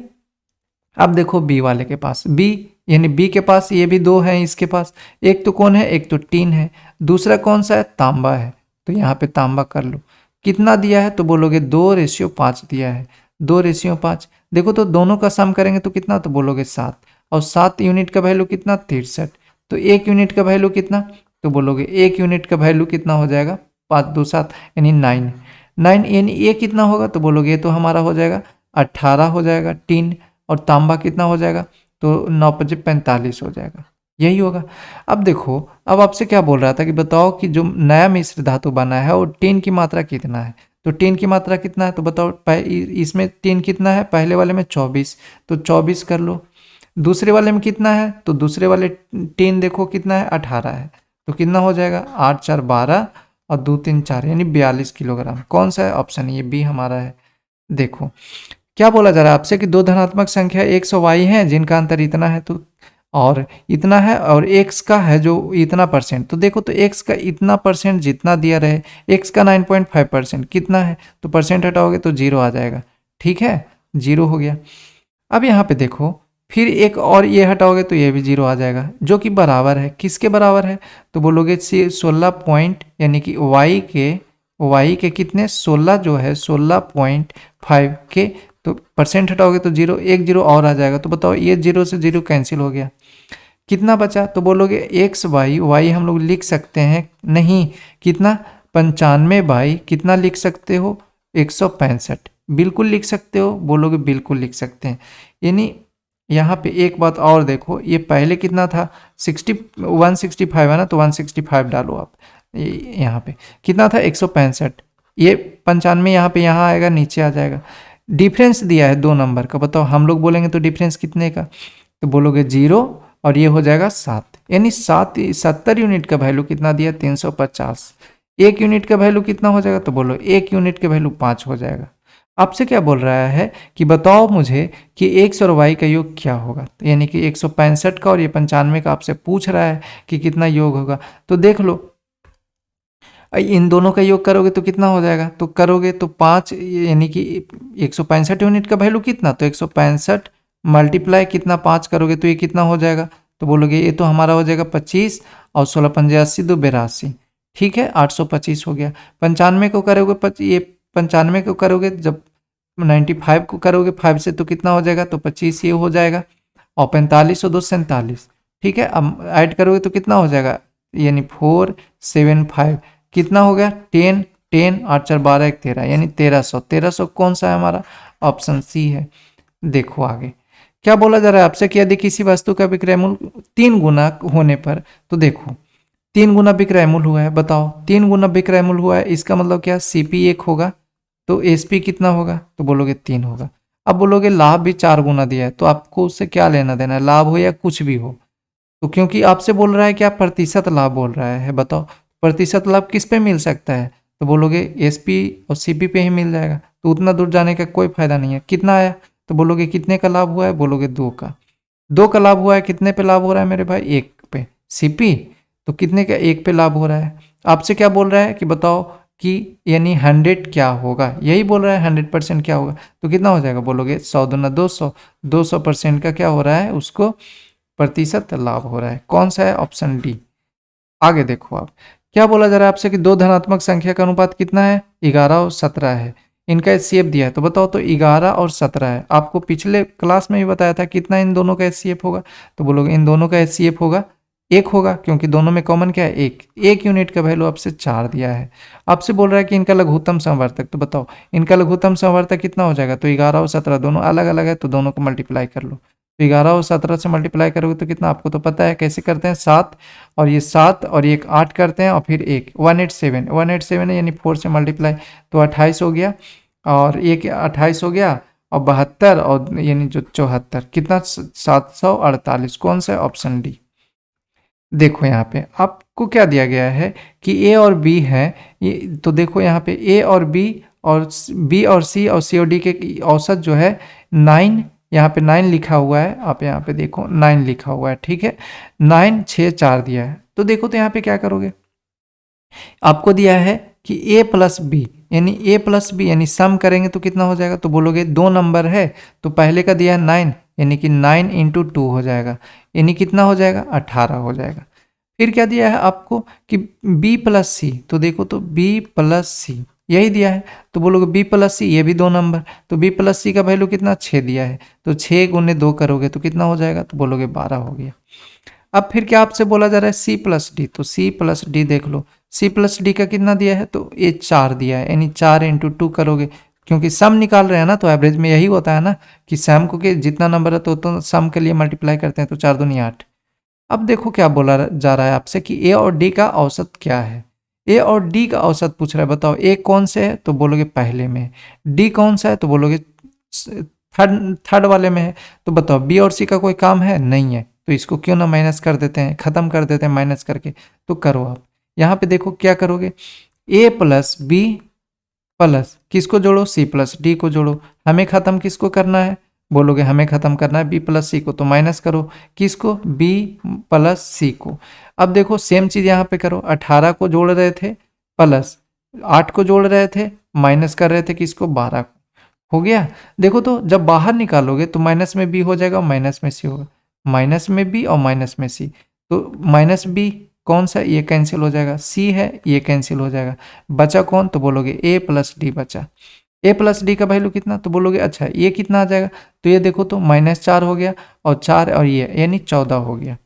अब देखो बी वाले के पास, बी यानी बी के पास ये भी दो हैं इसके पास, एक तो कौन है, एक तो टीन है, दूसरा कौन सा है, तांबा है। तो यहाँ पे तांबा कर लो। कितना दिया है तो बोलोगे 2:5 दिया है, 2:5। देखो तो दोनों का सम करेंगे तो कितना तो बोलोगे 7, और 7 यूनिट का वैल्यू कितना 63। तो 1 यूनिट का वैल्यू कितना तो बोलोगे 1 यूनिट का वैल्यू कितना हो जाएगा 5 2 7 यानी 9। 9 यानी ये कितना होगा तो बोलोगे ये तो हमारा हो जाएगा 18 हो जाएगा टीन, और तांबा कितना हो जाएगा तो 9×5 = 45 हो जाएगा। यही होगा। अब देखो, अब आपसे क्या बोल रहा था कि बताओ कि जो नया मिश्र धातु बना है और टीन की मात्रा कितना है। तो टीन की मात्रा कितना है तो बताओ, इसमें टीन कितना है, पहले वाले में 24, तो 24 कर लो। दूसरे वाले में कितना है तो दूसरे वाले टीन देखो कितना है 18 है, तो कितना हो जाएगा 8 4 12 और 2 3 4 यानी 42 किलोग्राम। कौन सा है ऑप्शन, ये बी हमारा है। देखो क्या बोला जा रहा है आपसे कि दो धनात्मक संख्या x और y हैं जिनका अंतर इतना है तो और इतना है, और x का है जो इतना परसेंट। तो देखो तो x का इतना परसेंट जितना दिया रहे, x का 9.5% कितना है तो परसेंट हटाओगे तो 0 आ जाएगा। ठीक है, 0 हो गया। अब यहाँ पे देखो फिर एक और ये हटाओगे तो ये भी 0 आ जाएगा, जो कि बराबर है, किसके बराबर है तो बोलोगे 16 पॉइंट, यानी कि y के कितने 16 जो है 16.5 के, तो परसेंट हटाओगे तो 0, एक 0 और आ जाएगा। तो बताओ ये 0 से 0 कैंसिल हो गया, कितना बचा तो बोलोगे एक्स y हम लोग लिख सकते हैं नहीं, कितना 95 कितना लिख सकते हो 165, बिल्कुल लिख सकते हो, बोलोगे बिल्कुल लिख सकते हैं। यानी यहाँ पे एक बात और देखो, ये पहले कितना था 165 है ना, तो 165 डालो आप, यहाँ पे कितना था 165, ये 95 यहाँ पे यहाँ आएगा नीचे आ जाएगा। डिफरेंस दिया है 2 नंबर का, बताओ हम लोग बोलेंगे तो डिफरेंस कितने का तो बोलोगे 0 और ये हो जाएगा 7, यानी 70 यूनिट का वैल्यू कितना दिया 350। 1 यूनिट का वैल्यू कितना हो जाएगा तो बोलो 1 यूनिट का वैल्यू 5 हो जाएगा। आपसे क्या बोल रहा है कि बताओ मुझे कि x और y का योग क्या होगा, तो यानी कि 165 का और ये 95 का आपसे पूछ रहा है कि कितना योग होगा। तो देख लो इन दोनों का योग करोगे तो कितना हो जाएगा, तो करोगे तो 5, यानी कि 165 यूनिट का वैल्यू कितना तो 165 मल्टीप्लाई कितना 5 करोगे तो ये कितना हो जाएगा तो बोलोगे ये तो हमारा हो जाएगा 25, और 16 पंजे 80 2 82, ठीक है 825 हो गया। 95 को करोगे ये 95 को करोगे जब 95 को करोगे 5 से तो कितना हो जाएगा तो 25 ये हो जाएगा, और 45 और 2 47, ठीक है। अब ऐड करोगे तो कितना हो जाएगा, यानी 475 कितना हो गया 10 10 8 4 12 1 13, यानी 1300। 1300 कौन सा है हमारा, ऑप्शन सी है। देखो आगे क्या बोला जा रहा है आपसे कि यदि किसी वस्तु का विक्रय मूल्य 3 गुना होने पर, तो देखो 3 गुना विक्रय मूल्य हुआ है, बताओ 3 गुना विक्रय मूल्य हुआ है, इसका मतलब क्या सीपी 1 होगा तो एसपी कितना होगा तो बोलोगे 3 होगा। अब बोलोगे लाभ भी 4 गुना दिया है, तो आपको उससे क्या लेना देना है, लाभ हो या कुछ भी हो। तो क्योंकि आपसे बोल रहा है कि आप प्रतिशत लाभ बोल रहा है, बताओ प्रतिशत लाभ किस पे मिल सकता है तो बोलोगे एसपी और सीपी पे ही मिल जाएगा, तो उतना दूर जाने का कोई फायदा नहीं है। कितना आया तो बोलोगे कितने का लाभ हुआ है, बोलोगे 2 का। 2 का लाभ हुआ है, कितने पे लाभ हो रहा है मेरे भाई 1 पे, सीपी तो कितने का 1 पे लाभ हो रहा है। आपसे क्या बोल रहा है कि बताओ कि यानी 100 क्या होगा, यही बोल रहा है 100% क्या होगा, तो कितना हो जाएगा बोलोगे 100 दूना 200, 200% का क्या हो रहा है उसको प्रतिशत लाभ हो रहा है। कौन सा है, ऑप्शन डी। आगे देखो आप क्या बोला जा रहा है आपसे कि दो धनात्मक संख्या का अनुपात कितना है 11 और 17 है, इनका एचसीएफ दिया है, तो बताओ तो 11 और 17 है। आपको पिछले क्लास में भी बताया था कितना इन दोनों का एचसीएफ होगा, तो बोलोगे इन दोनों का एचसीएफ होगा 1 होगा, क्योंकि दोनों में कॉमन क्या है 1 यूनिट का वैल्यू आपसे 4 दिया है। आपसे बोल रहा है कि इनका लघुत्तम समवर्तक, तो बताओ इनका लघुत्तम समवर्तक कितना हो जाएगा, तो 11 और 17 दोनों अलग अलग है, तो दोनों को मल्टीप्लाई कर लो। तो 11 और 17 से मल्टीप्लाई करोगे तो कितना, आपको तो पता है कैसे करते हैं, 7 और ये 7 और ये 8 करते हैं और फिर 1 187 है, यानी 4 से मल्टीप्लाई तो 28 हो गया, और एक 28 हो गया, और 72 और यानी जो 74 कितना 748। कौन सा है, ऑप्शन डी। देखो यहाँ पे आपको क्या दिया गया है कि ए और बी है, ये तो देखो यहाँ पे ए और बी और बी और सी और सी और डी के औसत जो है 9, यहाँ पे 9 लिखा हुआ है, आप यहाँ पे देखो 9 लिखा हुआ है, ठीक है। 9 6 4 दिया है, तो देखो तो यहाँ पे क्या करोगे, आपको दिया है कि a प्लस बी, यानी a प्लस बी यानी सम करेंगे तो कितना हो जाएगा, तो बोलोगे 2 नंबर है तो पहले का दिया है 9, यानी कि 9 इंटू 2 हो जाएगा, यानी कितना हो जाएगा 18 हो जाएगा। फिर क्या दिया है आपको कि b प्लस सी, तो देखो तो b प्लस सी यही दिया है, तो बोलोगे b प्लस सी, ये भी 2 नंबर, तो b प्लस सी का वैल्यू कितना 6 दिया है, तो 6 गुने 2 करोगे तो कितना हो जाएगा, तो बोलोगे 12 हो गया। अब फिर क्या आपसे बोला जा रहा है सी प्लस डी, तो सी प्लस डी देख लो, सी प्लस डी का कितना दिया है, तो ये 4 दिया है, यानी 4 इंटू 2 करोगे, क्योंकि सम निकाल रहे हैं ना, तो एवरेज में यही होता है ना कि सम को के जितना नंबर है तो सम के लिए मल्टीप्लाई करते हैं, तो 4 दूनी 8। अब देखो क्या बोला जा रहा है आपसे कि ए और डी का औसत क्या है, ए और डी का औसत पूछ रहा है, बताओ ए कौन से है, तो बोलोगे पहले में, डी कौन सा है, तो बोलोगे थर्ड वाले में है, तो बताओ बी और सी का कोई काम है नहीं है, तो इसको क्यों ना माइनस कर देते हैं, खत्म कर देते हैं माइनस करके, तो करो आप यहाँ पे देखो क्या करोगे, ए प्लस बी प्लस किसको जोड़ो, सी प्लस डी को जोड़ो, हमें खत्म किसको करना है, बोलोगे हमें खत्म करना है बी प्लस सी को, तो माइनस करो किसको, बी प्लस सी को। अब देखो सेम चीज यहाँ पे करो, 18 को जोड़ रहे थे प्लस 8 को जोड़ रहे थे, माइनस कर रहे थे किसको, 12 को, हो गया। देखो तो जब बाहर निकालोगे तो माइनस में बी हो जाएगा और माइनस में सी होगा, माइनस में बी और माइनस में सी, तो माइनस बी कौन सा, ये कैंसिल हो जाएगा, सी है ये कैंसिल हो जाएगा, बचा कौन, तो बोलोगे ए प्लस डी बचा। ए प्लस डी का वैल्यू कितना, तो बोलोगे अच्छा ये कितना आ जाएगा, तो ये देखो तो -4 हो गया और 4 और ये यानी 14 हो गया।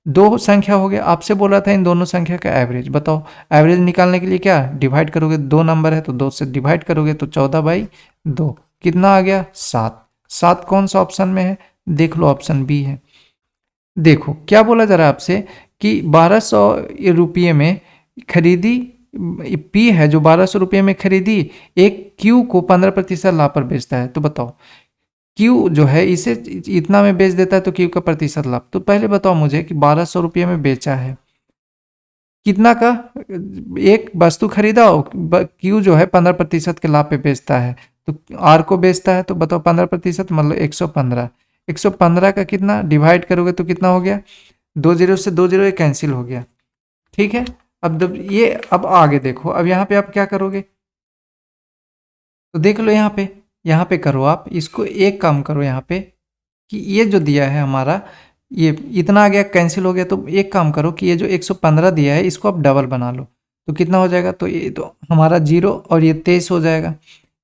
दो संख्या हो गया, आपसे बोला था इन दोनों संख्या का एवरेज बताओ, एवरेज निकालने के लिए क्या डिवाइड करोगे, 2 नंबर है तो 2 से डिवाइड करोगे, तो 14/2 कितना आ गया 7। 7 कौन सा ऑप्शन में है, देख लो ऑप्शन बी है। देखो क्या बोला जा रहा है आपसे कि 1200 रुपये में खरीदी, पी है जो 1200 रुपये में खरीदी, एक क्यू को 15% लाभ पर बेचता है, तो बताओ क्यू जो है इसे इतना में बेच देता है तो क्यू का प्रतिशत लाभ, तो पहले बताओ मुझे कि 1200 रुपये में बेचा है कितना का, एक वस्तु खरीदा क्यू जो है 15% के लाभ पे बेचता है, तो आर को बेचता है, तो बताओ 15% मतलब 115, 115 का कितना डिवाइड करोगे तो कितना हो गया, 2 जीरो से 2 जीरो कैंसिल हो गया, ठीक है। अब जब ये अब आगे देखो, अब यहाँ पे आप क्या करोगे, तो देख लो यहाँ पे करो आप इसको, एक काम करो यहाँ पे कि ये जो दिया है हमारा ये इतना आ गया कैंसिल हो गया, तो एक काम करो कि ये जो 115 दिया है इसको आप डबल बना लो, तो कितना हो जाएगा, तो ये तो हमारा 0 और ये 23 हो जाएगा,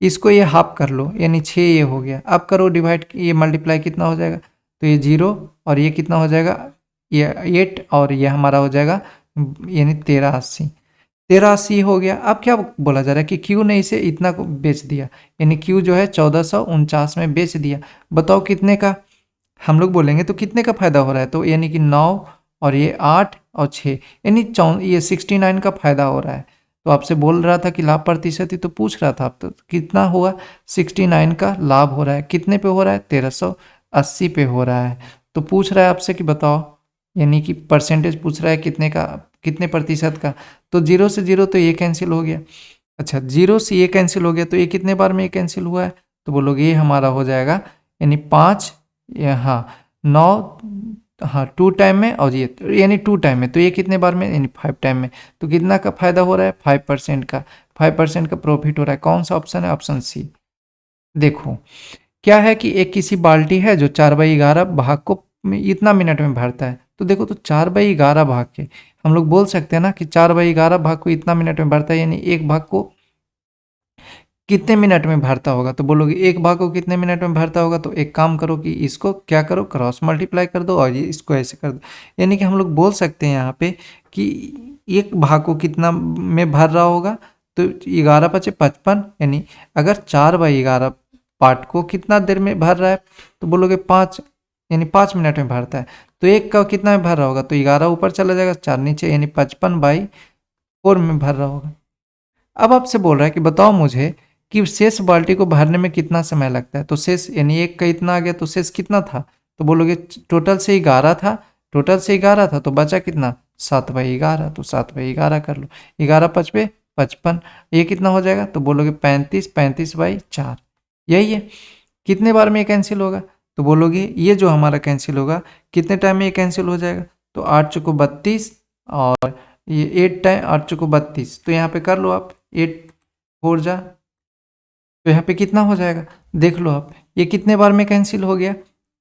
इसको ये हाफ कर लो यानी 6 ये हो गया, अब करो डिवाइड, ये मल्टीप्लाई कितना हो जाएगा, तो ये 0 और ये कितना हो जाएगा, ये 8 और ये हमारा हो जाएगा यानी 1380, 1380 हो गया। अब क्या बोला जा रहा है कि क्यू ने इसे इतना को बेच दिया, यानी क्यू जो है 1449 में बेच दिया, बताओ कितने का, हम लोग बोलेंगे तो कितने का फायदा हो रहा है, तो यानी कि 9 और ये 8 और 6 यानी ये 69 का फायदा हो रहा है। तो आपसे बोल रहा था कि लाभ प्रतिशत ही तो पूछ रहा था, आप तो कितना हुआ 69 का लाभ हो रहा है, कितने पे हो रहा है 1380 पे हो रहा है, तो पूछ रहा है आपसे कि बताओ, यानी कि परसेंटेज पूछ रहा है कितने का, कितने प्रतिशत का, तो 0 से 0 तो ये कैंसिल हो गया, अच्छा 0 से ये कैंसिल हो गया, तो ये कितने बार में ये कैंसिल हुआ है, तो बोलोगे ये हमारा हो जाएगा यानी 5 हाँ 9 हाँ 2 टाइम में, और ये यानी 2 टाइम में, तो ये कितने बार में यानी 5 टाइम में, तो कितना का फायदा हो रहा है 5% का, 5% का प्रॉफिट हो रहा है, कौन सा ऑप्शन है, ऑप्शन सी। देखो क्या है कि एक किसी बाल्टी है जो 4/11 भाग को इतना मिनट में भरता है, तो देखो तो 4/11 भाग के हम लोग बोल सकते हैं ना कि 4/11 भाग को इतना मिनट में भरता है, यानी एक भाग को कितने मिनट में भरता होगा, तो बोलोगे एक भाग को कितने मिनट में भरता होगा, तो एक काम करो कि इसको क्या करो क्रॉस मल्टीप्लाई कर दो और ये इसको ऐसे कर दो, यानी कि हम लोग बोल सकते हैं यहाँ पे कि एक भाग को कितना में भर रहा होगा, तो 11×5 = 55, यानी अगर 4/11 पार्ट को कितना देर में भर रहा है, तो बोलोगे 5 यानी 5 मिनट में भरता है, तो एक का कितना में भर रहा होगा, तो 11 ऊपर चला जाएगा 4 नीचे, यानी 55/4 में भर रहा होगा। अब आपसे बोल रहा है कि बताओ मुझे कि शेष बाल्टी को भरने में कितना समय लगता है, तो शेष यानी एक का इतना आ गया, तो शेष कितना था, तो बोलोगे टोटल से 11 था, टोटल से 11 था तो बचा कितना 7/11, तो 7/11 कर लो, 11×5 55, ये कितना हो जाएगा तो बोलोगे 35, 35/4, यही है। कितने बार में ये कैंसिल होगा तो बोलोगे ये जो हमारा कैंसिल होगा कितने टाइम में ये कैंसिल हो जाएगा तो 8 चौको 32 और ये 8 टाइम 8 चौको 32, तो यहाँ पे कर लो आप 8 4 जा, तो यहाँ पे कितना हो जाएगा देख लो आप, ये कितने बार में कैंसिल हो गया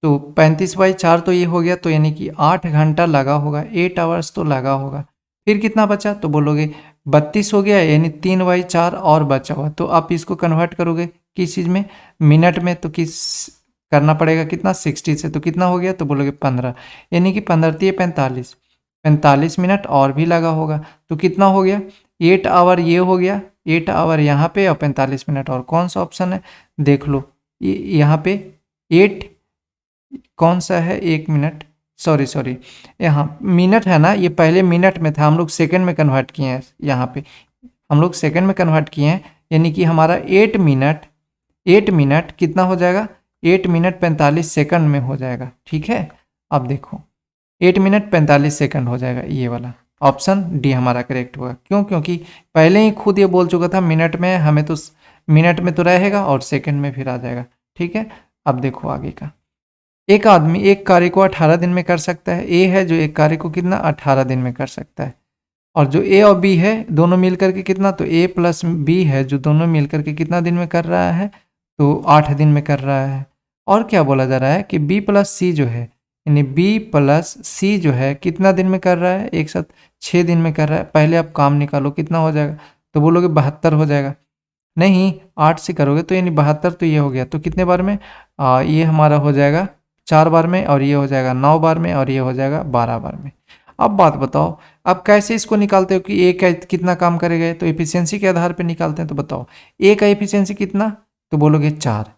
तो 35/4 तो ये हो गया, तो यानी कि 8 घंटा लगा होगा, 8 आवर्स तो लगा होगा। फिर कितना बचा तो बोलोगे 32 हो गया, यानी 3/4 और बचा हुआ, तो आप इसको कन्वर्ट करोगे किस चीज़ में, मिनट में, तो किस करना पड़ेगा कितना 60 से, तो कितना हो गया तो बोलोगे 15, यानी कि 15 45, 45 मिनट और भी लगा होगा, तो कितना हो गया 8 आवर ये हो गया, 8 आवर यहाँ पे और 45 मिनट, और कौन सा ऑप्शन है देख लो, यहाँ पे 8 कौन सा है, 1 मिनट, सॉरी यहाँ मिनट है ना, ये पहले मिनट में था, हम लोग सेकंड में कन्वर्ट किए हैं, यहाँ पे हम लोग सेकंड में कन्वर्ट किए हैं, यानी कि हमारा 8 मिनट कितना हो जाएगा 8 मिनट 45 सेकंड में हो जाएगा, ठीक है। अब देखो 8 मिनट 45 सेकंड हो जाएगा, ये वाला ऑप्शन डी हमारा करेक्ट होगा। क्यों, क्योंकि पहले ही खुद ये बोल चुका था मिनट में, हमें तो मिनट में तो रहेगा और सेकंड में फिर आ जाएगा, ठीक है। अब देखो आगे का, एक आदमी एक कार्य को 18 दिन में कर सकता है, ए है जो एक कार्य को कितना 18 दिन में कर सकता है, और जो ए और बी है दोनों मिलकर के कितना, तो ए प्लस बी है जो दोनों मिलकर के कितना दिन में कर रहा है तो 8 दिन में कर रहा है। और क्या बोला जा रहा है कि बी प्लस सी जो है, यानी बी प्लस सी जो है कितना दिन में कर रहा है, एक साथ 6 दिन में कर रहा है। पहले आप काम निकालो कितना हो जाएगा तो बोलोगे 72 हो जाएगा, नहीं 8 से करोगे तो यानी 72, तो ये हो गया, तो कितने बार में ये हमारा हो जाएगा 4 बार में, और ये हो जाएगा 9 बार में, और ये हो जाएगा 12 बार में। अब बात बताओ, अब कैसे इसको निकालते हो कि ए का कितना काम करेगा, तो एफिशिएंसी के आधार पे निकालते हैं, तो बताओ ए का एफिशिएंसी कितना तो बोलोगे 4,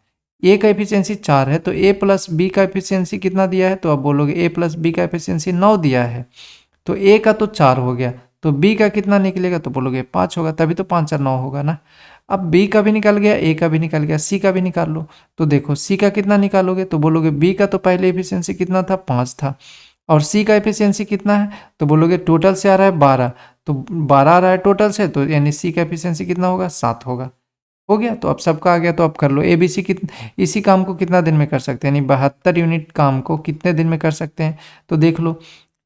ए का एफिशिएंसी 4 है, तो ए प्लस बी का एफिशिएंसी कितना दिया है तो अब बोलोगे ए प्लस बी का एफिशिएंसी 9 दिया है, तो ए का तो 4 हो गया, तो बी का कितना निकलेगा तो बोलोगे 5 होगा, तभी तो 5 और 9 होगा ना। अब बी का भी निकल गया, ए का भी निकल गया, सी का भी निकाल लो, तो देखो सी का कितना निकालोगे तो बोलोगे बी का तो पहले एफिशिएंसी कितना था 5 था, और सी का एफिशिएंसी कितना है तो बोलोगे टोटल से आ रहा है 12, तो 12 आ रहा है टोटल से, तो यानी सी का एफिशिएंसी कितना होगा 7 होगा, हो गया। तो अब सबका आ गया, तो अब कर लो ए बी सी इसी काम को कितना दिन में कर सकते हैं, यानी 72 यूनिट काम को कितने दिन में कर सकते हैं, तो देख लो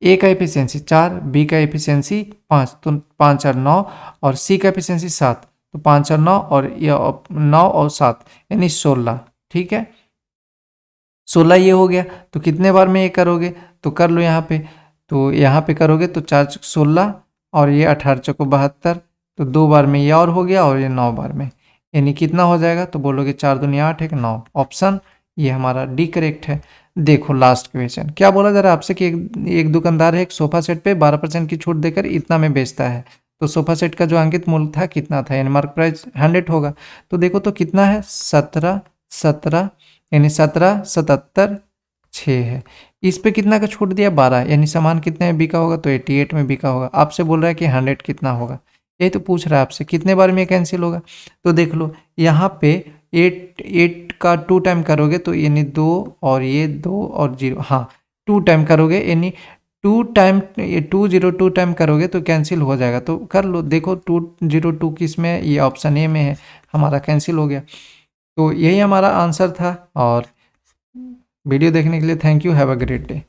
ए का एफिशिएंसी 4, बी का एफिशिएंसी 5, तो 5 और 9, और सी का एफिशिएंसी 7, तो 5 और 9 और ये 9 और 7 यानी 16, ठीक है 16 ये हो गया, तो कितने बार में ये करोगे तो कर लो यहाँ पे, तो यहाँ पे करोगे तो 4 चौक 16 और ये 18 चौको 72, तो 2 बार में ये और हो गया, और ये 9 बार में, यानी कितना हो जाएगा तो बोलोगे 4 दूनी 8 1 9, ऑप्शन ये हमारा डी करेक्ट है। देखो लास्ट क्वेश्चन क्या बोला जा रहा है आपसे कि एक दुकानदार है एक सोफा सेट पे 12% की छूट देकर इतना में बेचता है, तो सोफा सेट का जो अंकित मूल्य था कितना था, यानी मार्क प्राइस 100 होगा, तो देखो तो कितना है 17 17, यानी 17 77 6 है, इस पे कितना का छूट दिया 12, यानी सामान कितने में बिका होगा तो 88 में बिका होगा। आपसे बोल रहा है कि 100 कितना होगा, यही तो पूछ रहा है आपसे कितने बार में कैंसिल होगा, तो देख लो यहाँ पे 8 का 2 टाइम करोगे तो यानी 2 और ये 2 और 0, हाँ 2 टाइम करोगे यानी 2 टाइम 202 टाइम करोगे तो कैंसिल हो जाएगा, तो कर लो देखो 202 किस में है, ये ऑप्शन ए में है, हमारा कैंसिल हो गया। तो यही हमारा आंसर था, और वीडियो देखने के लिए thank you, have a great day.